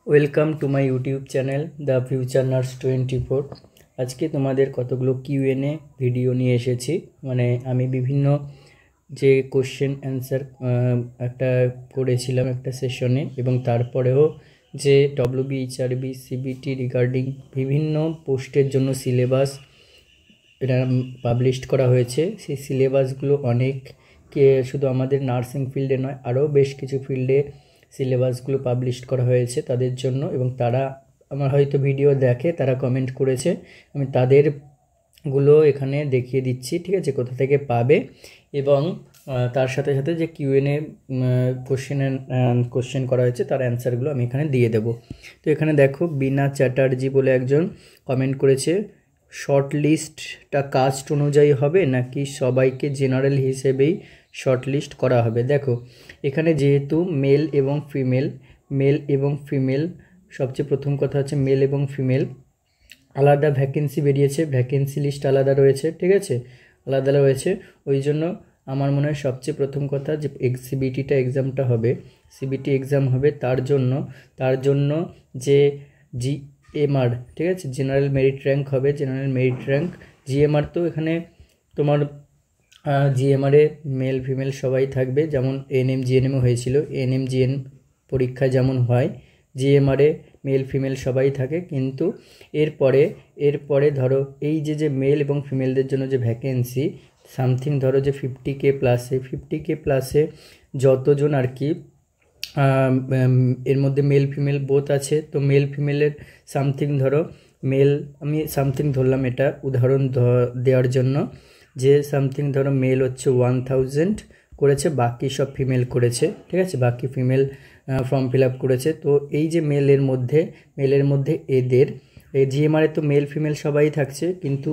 Welcome to my YouTube channel the future nurse 24। আজকে তোমাদের কতগুলো কিউএনএ ভিডিও নিয়ে এসেছি। মানে আমি বিভিন্ন যে কোশ্চেন অ্যান্সার একটা করেছিলাম একটা সেশনে, এবং তারপরেও যে ডব্লিউবিএইচআরবি সিবিটি রিগার্ডিং বিভিন্ন পোস্টের জন্য সিলেবাস এটা পাবলিশড করা হয়েছে। সেই সিলেবাসগুলো অনেককে শুধু আমাদের নার্সিং ফিল্ডে নয়, আরও বেশ কিছু ফিল্ডে সিলেবাসগুলো পাবলিশ করা হয়েছে তাদের জন্য, এবং তারা আমার হয়তো ভিডিও দেখে, তারা কমেন্ট করেছে, আমি তাদেরগুলো এখানে দেখিয়ে দিচ্ছি, ঠিক আছে, কোথা থেকে পাবে। এবং তার সাথে সাথে যে কিউএনএ কোশ্চেন করা হয়েছে তার অ্যান্সারগুলো আমি এখানে দিয়ে দেবো। তো এখানে দেখো, বিনা চ্যাটার্জি বলে একজন কমেন্ট করেছে, শর্ট লিস্টটা কাস্ট অনুযায়ী হবে নাকি সবাইকে জেনারেল হিসেবেই শর্ট লিস্ট করা হবে। দেখো এখানে যেহেতু মেল এবং ফিমেল সবচেয়ে প্রথম কথা হচ্ছে মেল এবং ফিমেল আলাদা ভ্যাকেন্সি বেরিয়েছে, ভ্যাকেন্সি লিস্ট আলাদা রয়েছে, ঠিক আছে, আলাদা রয়েছে। ওই জন্য আমার মনে হয় সবচেয়ে প্রথম কথা যে সিবিটিটা এক্সামটা হবে, সিবিটি এক্সাম হবে, তার জন্য যে জিএমআর, ঠিক আছে, জেনারেল মেরিট র্যাঙ্ক হবে, জেনারেল মেরিট র্যাঙ্ক। জিএমআর তো এখানে তোমার জিএমআরে মেল ফিমেল সবাই থাকবে, যেমন এএনএম জিএনএমও হয়েছিল, এএনএম জিএন পরীক্ষা যেমন হয়, জিএমআরে মেল ফিমেল সবাই থাকে। কিন্তু এরপরে ধরো এই যে মেল এবং ফিমেলদের জন্য যে ভ্যাকেন্সি সামথিং, ধরো যে 50K প্লাসে যতজন আর কি এর মধ্যে মেল ফিমেল বোথ আছে, তো মেল ফিমেলের সামথিং ধরো আমি সামথিং ধরলাম, এটা উদাহরণ দেওয়ার জন্য, যে সামথিং ধরো মেল হচ্ছে 1000 করেছে, বাকি সব ফিমেল করেছে, ঠিক আছে, বাকি ফিমেল ফর্ম ফিল আপ করেছে। তো এই যে মেলের মধ্যে এদের জিএমআরে তো মেল ফিমেল সবাই থাকছে, কিন্তু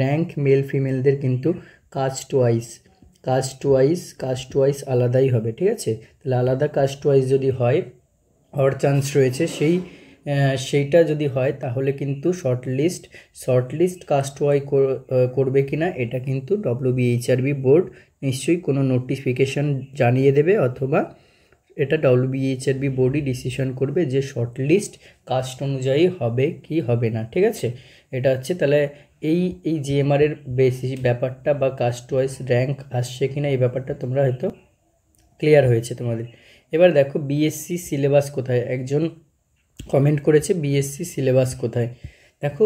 র্যাঙ্ক মেল ফিমেলদের কিন্তু কাস্ট ওয়াইজ আলাদাই হবে, ঠিক আছে। তাহলে আলাদা কাস্ট ওয়াইজ যদি হয়, হওয়ার চান্স রয়েছে, সেইটা যদি হয় তাহলে কিন্তু শর্টলিস্ট কাস্ট ওয়াইজ করবে কিনা এটা কিন্তু ডব্লিউবিএইচআরবি বোর্ড নিশ্চয়ই কোনো নোটিফিকেশান জানিয়ে দেবে, অথবা এটা ডব্লিউবিএইচআরবি বোর্ডই ডিসিশন করবে যে শর্টলিস্ট কাস্ট অনুযায়ী হবে কি হবে না, ঠিক আছে। এটা হচ্ছে তাহলে এই জিএমআরের বেসিস ব্যাপারটা বা কাস্ট ওয়াইজ র্যাঙ্ক আসছে কিনা এই ব্যাপারটা তোমরা হয়তো ক্লিয়ার হয়েছে তোমাদের। এবার দেখো বিএসসি সিলেবাস কোথায়, একজন কমেন্ট করেছে বিএসসি সিলেবাস কোথায়। দেখো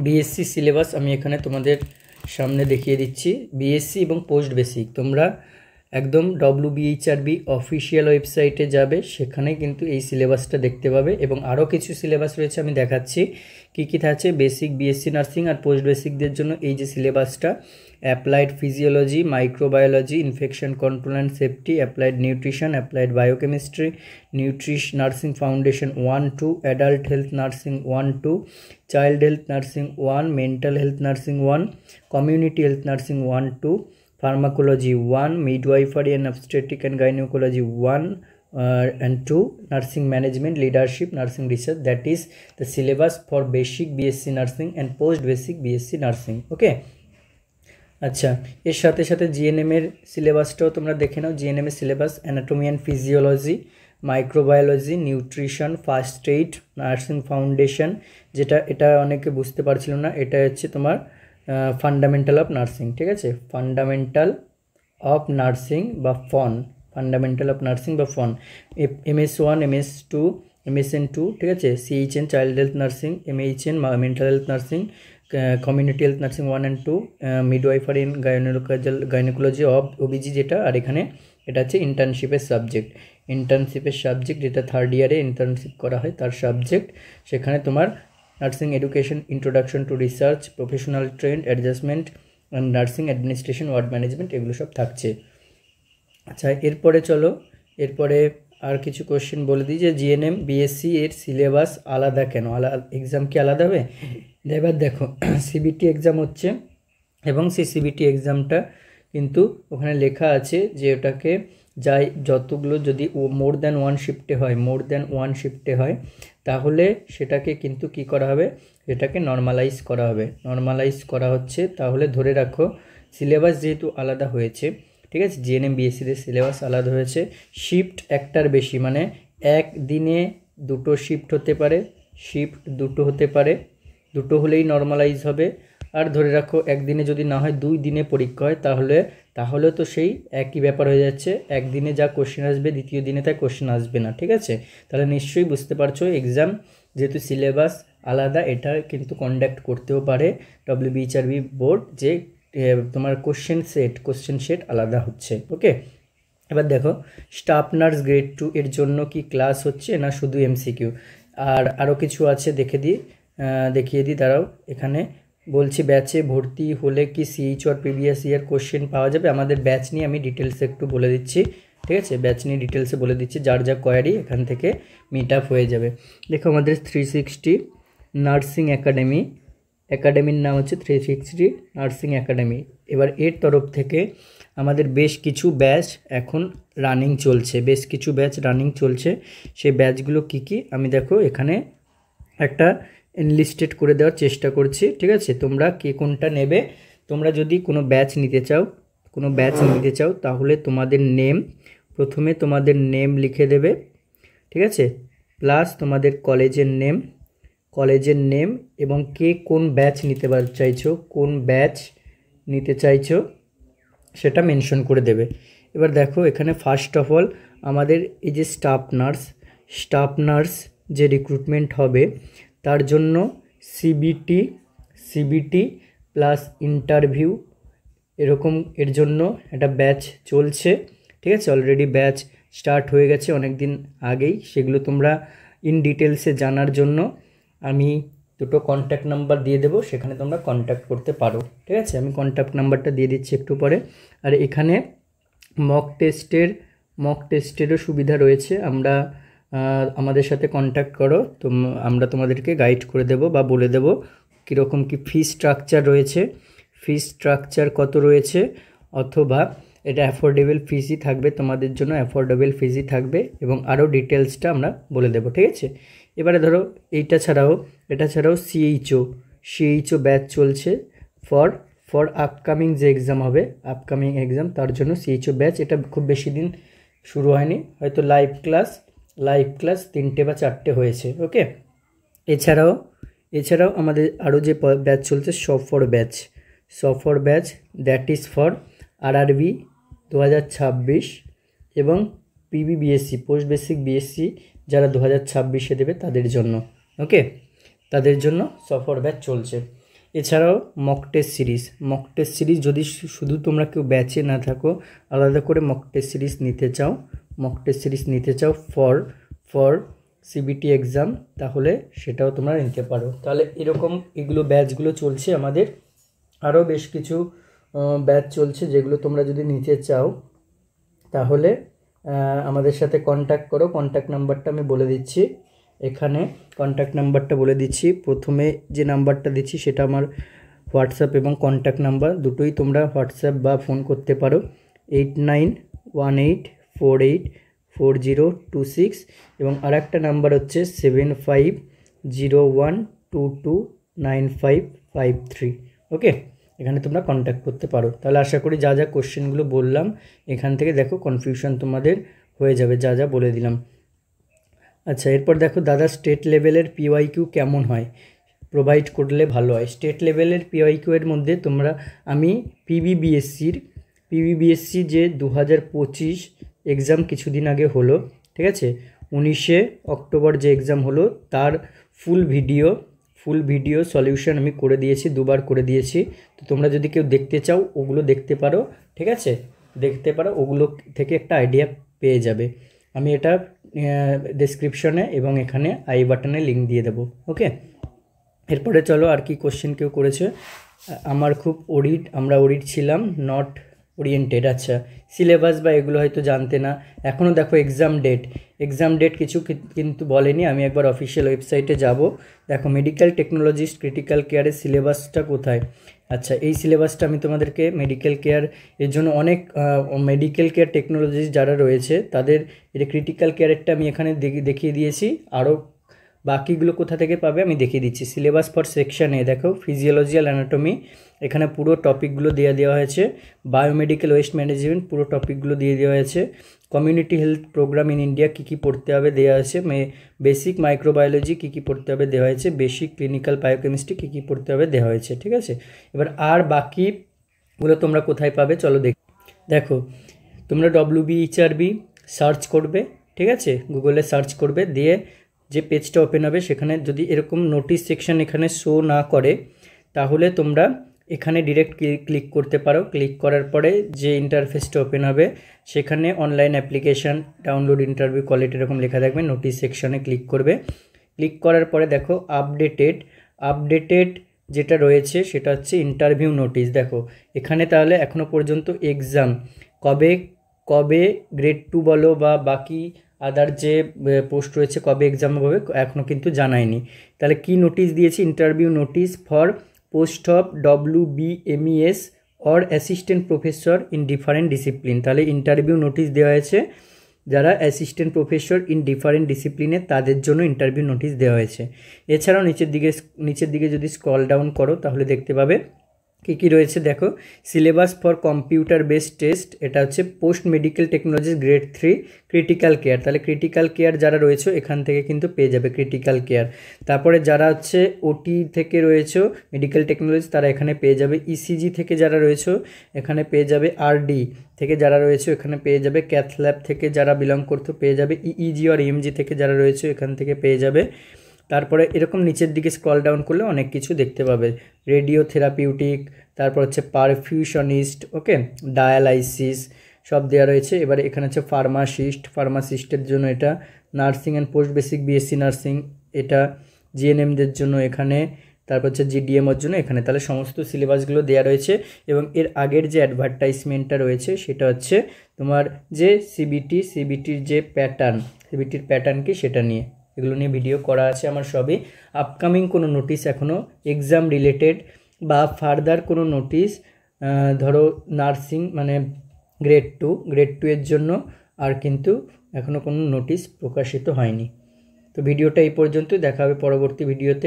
বিএসসি সিলেবাস আমি এখানে তোমাদের সামনে দেখিয়ে দিচ্ছি। বিএসসি এবং পোস্ট বেসিক তোমরা একদম ডব্লিউবিএইচআরবি অফিসিয়াল ওয়েবসাইটে যাবে, সেখানে কিন্তু এই সিলেবাসটা দেখতে পাবে, এবং আরও কিছু সিলেবাস রয়েছে আমি দেখাচ্ছি কী থাকছে। বেসিক বিএসসি নার্সিং আর পোস্ট বেসিকদের জন্য এই যে সিলেবাসটা, applied physiology, microbiology, infection control and safety, applied nutrition, applied biochemistry, nursing foundation 1-2, adult health nursing 1-2, child health nursing 1, mental health nursing 1, community health nursing 1-2, pharmacology 1, midwifery and obstetric and gynecology 1 and 2, nursing management, leadership, nursing research. That is the syllabus for basic BSc nursing and post basic BSc nursing. Okay, আচ্ছা, এর সাথে সাথে GNM এর সিলেবাসটাও তোমরা দেখে নাও। GNM এর syllabus anatomy and physiology, microbiology, nutrition, first aid, nursing foundation, এটা অনেকে বুঝতে পারছিল না, এটা হচ্ছে তোমার ফান্ডামেন্টাল অফ নার্সিং, ঠিক আছে, ফান্ডামেন্টাল অফ নার্সিং বা ফন, MS1, MS2, MSN2, ঠিক আছে, CHN child health nursing, MHN mental health nursing, community health nursing 1 and 2, midwifery in gynaecology of OBG, যেটা, আর এখানে এটা হচ্ছে ইন্টার্নশিপের সাবজেক্ট, যেটা থার্ড ইয়ারে ইন্টার্নশিপ করা হয় তার সাবজেক্ট। সেখানে তোমার nursing education, introduction to research, professional trend, adjustment, nursing administration, ward management, এগুলো সব থাকছে। আচ্ছা, এরপরে আর কিছু কোশ্চেন বলে দিই যে জিএনএম বিএসসি এর সিলেবাস আলাদা কেন, এক্সাম কি আলাদা হবে। এবার দেখো সিবিটি এক্সাম হচ্ছে, এবং সেই সিবিটি এক্সামটা কিন্তু ওখানে লেখা আছে যে ওটাকে যতগুলো যদি মোর দ্যান ওয়ান শিফটে হয় তাহলে সেটাকে কিন্তু কি করা হবে, এটাকে নর্মালাইজ করা হচ্ছে। তাহলে ধরে রাখো সিলেবাস যেহেতু আলাদা হয়েছে, ঠিক আছে, জিএনএম বিএসসিদের সিলেবাস আলাদা হয়েছে, শিফট একটার বেশি, মানে একদিনে দুটো শিফট হতে পারে, শিফট দুটো হতে পারে, দুটো হলেই নর্মালাইজ হবে। আর ধরে রাখো একদিনে যদি না হয় 2 দিনে পরীক্ষা হয়, তাহলে তো সেই একই ব্যাপার হয়ে যাচ্ছে, একদিনে যা কোশ্চেন আসবে দ্বিতীয় দিনে তাই কোশ্চেন আসবে না, ঠিক আছে? তাহলে নিশ্চয়ই বুঝতে পারছো এক্সাম যেহেতু সিলেবাস আলাদা, এটা কিন্তু কন্ডাক্ট করতেও পারে ডব্লিউবিএইচআরবি বোর্ড, যে তোমার কোশ্চেন সেট আলাদা হচ্ছে। ওকে, এবার দেখো স্টাফ নার্স গ্রেড 2 এর জন্য কি ক্লাস হচ্ছে না শুধু এমসিকিউ? আর আরও কিছু আছে দেখিয়ে দিই দাঁড়াও। এখানে বলছি ব্যাচে ভর্তি হলে কি সিএইচ আর প্রিভিয়াস ইয়ার কোশ্চেন পাওয়া যাবে? আমাদের ব্যাচ নিয়ে আমি ডিটেলসে একটু বলে দিচ্ছি, ঠিক আছে? ব্যাচ নিয়ে ডিটেলসে বলে দিচ্ছি, যার যা কোয়ারি এখান থেকে মিট আপ হয়ে যাবে। দেখো আমাদের 360 নার্সিং একাডেমির নাম হচ্ছে 360 নার্সিং একাডেমি। এবার এর তরফ থেকে আমাদের বেশ কিছু ব্যাচ এখন রানিং চলছে, সেই ব্যাচগুলো কি আমি দেখো এখানে একটা এনলিস্টেড করে দেওয়ার চেষ্টা করছি, ঠিক আছে? তোমরা কে কোনটা নেবে, তোমরা যদি কোনো ব্যাচ নিতে চাও তাহলে প্রথমে তোমাদের নেম লিখে দেবে, ঠিক আছে? প্লাস তোমাদের কলেজের নেম এবং কে কোন ব্যাচ নিতে চাইছো সেটা মেনশন করে দেবে। এবার দেখো এখানে ফার্স্ট অফ অল আমাদের এই যে স্টাফ নার্স যে রিক্রুটমেন্ট হবে তার জন্য সিবিটি প্লাস ইন্টারভিউ এরকম এর জন্য একটা ব্যাচ চলছে, ঠিক আছে? অলরেডি ব্যাচ স্টার্ট হয়ে গেছে অনেক দিন আগেই। সেগুলো তোমরা ইন ডিটেলসে জানার জন্য আমি দুটো কন্ট্যাক্ট নাম্বার দিয়ে দেবো, সেখানে তোমরা কন্ট্যাক্ট করতে পারো, ঠিক আছে? আমি কন্ট্যাক্ট নাম্বারটা দিয়ে দিচ্ছি একটু পরে। আর এখানে মক টেস্টেরও সুবিধা রয়েছে। আমাদের সাথে কন্ট্যাক্ট করো, তো আমরা তোমাদেরকে গাইড করে দেবো বা বলে দেবো কীরকম কি ফি স্ট্রাকচার কত রয়েছে, অথবা এটা অ্যাফোর্ডেবল ফিসই থাকবে, তোমাদের জন্য অ্যাফোর্ডেবল ফিসই থাকবে, এবং আরও ডিটেলসটা আমরা বলে দেবো, ঠিক আছে? এবারে ধরো এটা ছাড়াও সিএইচও ব্যাচ চলছে ফর আপকামিং যে এক্সাম হবে, তার জন্য সিএইচও ব্যাচ। এটা খুব বেশি দিন শুরু হয়নি, হয়তো লাইভ ক্লাস 3টে বা 4টে হয়েছে। ওকে, এছাড়াও আমাদের আরও যে ব্যাচ চলছে সফর batch that is for RRB 2026 এবং পিবিবিএসসি পোস্ট বেসিক বিএসসি যারা 2026-এ দেবে তাদের জন্য। ওকে, তাদের জন্য সফর ব্যাচ চলছে। এছাড়াও মক টেস্ট সিরিজ যদি শুধু তোমরা কেউ ব্যাচে না থাকো, আলাদা করে মক টেস্ট সিরিজ নিতে চাও ফর সিবিটি এক্সাম, তাহলে সেটাও তোমরা নিতে পারো। তাহলে এগুলো ব্যাচগুলো চলছে আমাদের। আরও বেশ কিছু ব্যাচ চলছে যেগুলো তোমরা যদি নিতে চাও তাহলে আমাদের সাথে কন্ট্যাক্ট করো। কন্ট্যাক্ট নাম্বারটা আমি বলে দিচ্ছি, এখানে কন্ট্যাক্ট নাম্বারটা বলে দিচ্ছি। প্রথমে যে নাম্বারটা দিচ্ছি সেটা আমার হোয়াটসঅ্যাপ এবং কন্ট্যাক্ট নাম্বার, দুটোই তোমরা হোয়াটসঅ্যাপ বা ফোন করতে পারো। 8918484026 এবং আর একটা নাম্বার হচ্ছে 7501229553। ওকে, এখানে তোমরা কন্ট্যাক্ট করতে পারো। তাহলে আশা করি যা কোশ্চেনগুলো বললাম এখান থেকে দেখো কনফিউশন তোমাদের হয়ে যাবে, যা বলে দিলাম। আচ্ছা, এরপর দেখো দাদা স্টেট লেভেলের পিওয়াইকিউ কেমন হয়, প্রোভাইড করলে ভালো হয়। স্টেট লেভেলের পিওয়াইকিউ এর মধ্যে আমি পিবিবিএসসি যে 2025 এক্সাম কিছুদিন আগে হলো, ঠিক আছে? 19শে অক্টোবর যে এক্সাম হলো তার ফুল ভিডিও সলিউশন আমি করে দিয়েছি, 2বার করে দিয়েছি। তো তোমরা যদি কেউ দেখতে চাও ওগুলো দেখতে পারো, ঠিক আছে? ওগুলো থেকে একটা আইডিয়া পেয়ে যাবে। আমি এটা ডেসক্রিপশনে এবং এখানে আই বাটনে লিঙ্ক দিয়ে দেবো। ওকে, এরপরে চলো আর কি কোশ্চেন কেউ করেছে। আমরা অডিট ছিলাম, নট ওরিয়েন্টেড। আচ্ছা, সিলেবাস বা এগুলো হয়তো জানতে না। এখনও দেখো এক্সাম ডেট কিছু কিন্তু বলেনি। আমি একবার অফিসিয়াল ওয়েবসাইটে যাব, দেখো মেডিকেল টেকনোলজিস্ট ক্রিটিক্যাল কেয়ারের সিলেবাসটা কোথায়। আচ্ছা, এই সিলেবাসটা আমি তোমাদেরকে মেডিকেল কেয়ার এর জন্য অনেক মেডিকেল কেয়ার টেকনোলজিস্ট যারা রয়েছে তাদের এটা ক্রিটিক্যাল কেয়ারেরটা আমি এখানে দেখিয়ে দিয়েছি। আরও বাকিগুলো কোথা থেকে পাবে আমি দেখিয়ে দিচ্ছি। সিলেবাস ফর সেকশন এ দেখো ফিজিওলজিক্যাল অ্যানাটমি, এখানে পুরো টপিকগুলো দেওয়া হয়েছে। বায়োমেডিক্যাল ওয়েস্ট ম্যানেজমেন্ট পুরো টপিকগুলো দেওয়া হয়েছে। Community health program in India কী কী পড়তে হবে দেওয়া আছে। বেসিক মাইক্রোবায়োলজি কী কী পড়তে হবে দেওয়া হয়েছে। বেসিক ক্লিনিক্যাল বায়োকেমিস্ট্রি কী কী পড়তে হবে দেওয়া হয়েছে, ঠিক আছে। এবার আর বাকিগুলো তোমরা কোথায় পাবে চলো দেখো তোমরা WBHRB সার্চ করবে, ঠিক আছে, গুগলে সার্চ করবে, দিয়ে যে পেজটা ওপেন হবে সেখানে যদি এরকম নোটিশ সেকশন এখানে শো না করে তাহলে তোমরা এখানে ডিরেক্ট ক্লিক করতে পারো। ক্লিক করার পরে যে ইন্টারফেসটা ওপেন হবে সেখানে online application download interview quality এরকম লেখা থাকবে। নোটিশ সেকশনে ক্লিক করবে। ক্লিক করার পরে দেখো আপডেটেড যেটা রয়েছে সেটা হচ্ছে ইন্টারভিউ নোটিশ। দেখো এখানে তাহলে এখনও পর্যন্ত এক্সাম কবে গ্রেড 2 বলো বা বাকি আদার যে পোস্ট রয়েছে কবে এক্সাম হবে এখনও কিন্তু জানায়নি। তাহলে কি নোটিশ দিয়েছি? Interview notice for post of WBMES or assistant professor in different discipline. তাহলে ইন্টারভিউ নোটিশ দেওয়া হয়েছে যারা অ্যাসিস্ট্যান্ট প্রফেসর ইন ডিফারেন্ট ডিসিপ্লিনে তাদের জন্য ইন্টারভিউ নোটিশ দেওয়া হয়েছে। এছাড়াও নিচের দিকে যদি স্ক্রল ডাউন করো তাহলে দেখতে পাবে কী কী রয়েছে। দেখো syllabus for computer based test, এটা হচ্ছে post medical technology grade 3 critical care. তাহলে ক্রিটিক্যাল কেয়ার যারা রয়েছে এখান থেকে কিন্তু পেয়ে যাবে ক্রিটিক্যাল কেয়ার। তারপরে যারা হচ্ছে OT থেকে রয়েছে মেডিকেল টেকনোলজি তারা এখানে পেয়ে যাবে। ECG থেকে যারা রয়েছে এখানে পেয়ে যাবে। RD থেকে যারা রয়েছে এখানে পেয়ে যাবে। ক্যাথ ল্যাব থেকে যারা বিলং করতে পেয়ে যাবে। EEG আর EMG থেকে যারা রয়েছে এখান থেকে পেয়ে যাবে। তারপরে এরকম নিচের দিকে স্ক্রল ডাউন করলে অনেক কিছু দেখতে পাবে। রেডিও থেরাপিউটিক, তারপর হচ্ছে পারফিউশনিস্ট, ওকে, ডায়ালাইসিস সব দেওয়া রয়েছে। এবারে এখানে হচ্ছে ফার্মাসিস্টের জন্য এটা, nursing and post basic BSc nursing এটা, GNMদের জন্য এখানে, তারপর হচ্ছে GDMর জন্য এখানে। তাহলে সমস্ত সিলেবাসগুলো দেওয়া রয়েছে এবং এর আগের যে অ্যাডভার্টাইজমেন্টটা রয়েছে সেটা হচ্ছে তোমার যে সিবিটির যে সিবিটির প্যাটার্ন কি সেটা নিয়ে, এগুলো নিয়ে ভিডিও করা আছে আমার সবই। আপকামিং কোনো নোটিশ এখনও এক্সাম রিলেটেড বা ফার্দার কোনো নোটিশ ধরো নার্সিং মানে গ্রেড 2 এর জন্য আর কিন্তু এখনও কোনো নোটিশ প্রকাশিত হয়নি। তো ভিডিওটা এই পর্যন্ত, দেখা হবে পরবর্তী ভিডিওতে।